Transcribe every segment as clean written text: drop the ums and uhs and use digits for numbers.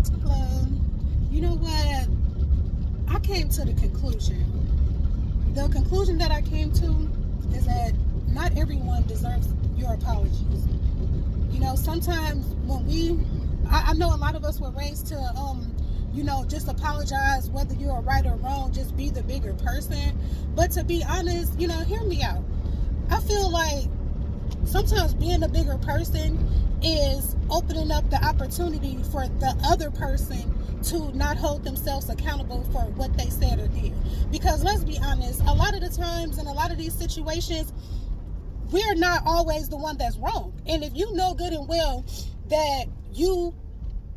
Hello. You know what? I came to the conclusion. The conclusion that I came to is that not everyone deserves your apologies. You know, sometimes I know a lot of us were raised to, just apologize whether you're right or wrong, just be the bigger person. But to be honest, hear me out. I feel like sometimes being a bigger person is opening up the opportunity for the other person to not hold themselves accountable for what they said or did. Because let's be honest, a lot of the times in a lot of these situations, we're not always the one that's wrong. And if you know good and well that you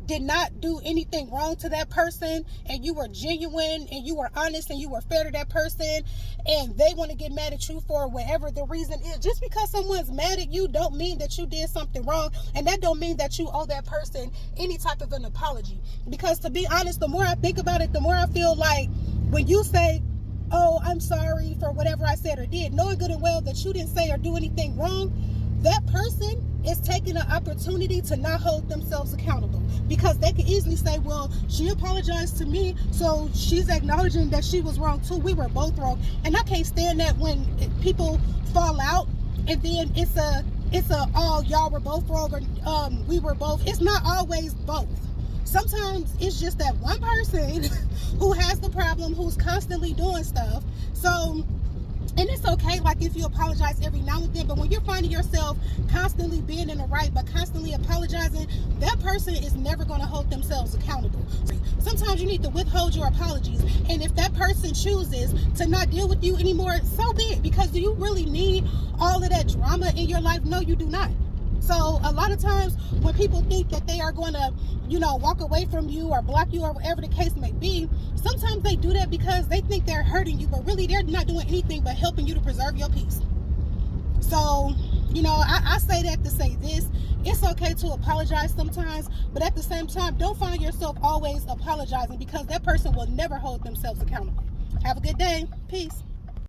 did not do anything wrong to that person, and you were genuine and you were honest and you were fair to that person, and they want to get mad at you for whatever the reason is, just because someone's mad at you don't mean that you did something wrong, and that don't mean that you owe that person any type of an apology. Because to be honest, the more I think about it, the more I feel like when you say, oh, I'm sorry for whatever I said or did, knowing good and well that you didn't say or do anything wrong, that person is taking an opportunity to not hold themselves accountable, because they could easily say, well, she apologized to me, so she's acknowledging that she was wrong too. We were both wrong. And I can't stand that when people fall out and then it's a oh, y'all were both wrong, or we were both. It's not always both. Sometimes it's just that one person who has the problem, who's constantly doing stuff. So, and it's okay, like, if you apologize every now and then, but when you're finding yourself constantly being in the right, but constantly apologizing, that person is never going to hold themselves accountable. Sometimes you need to withhold your apologies. And if that person chooses to not deal with you anymore, so be it. Because do you really need all of that drama in your life? No, you do not. So a lot of times when people think that they are going to, walk away from you or block you or whatever the case may be, sometimes they do that because they think they're hurting you, but really they're not doing anything but helping you to preserve your peace. So, I say that to say this. It's okay to apologize sometimes, but at the same time, don't find yourself always apologizing, because that person will never hold themselves accountable. Have a good day. Peace.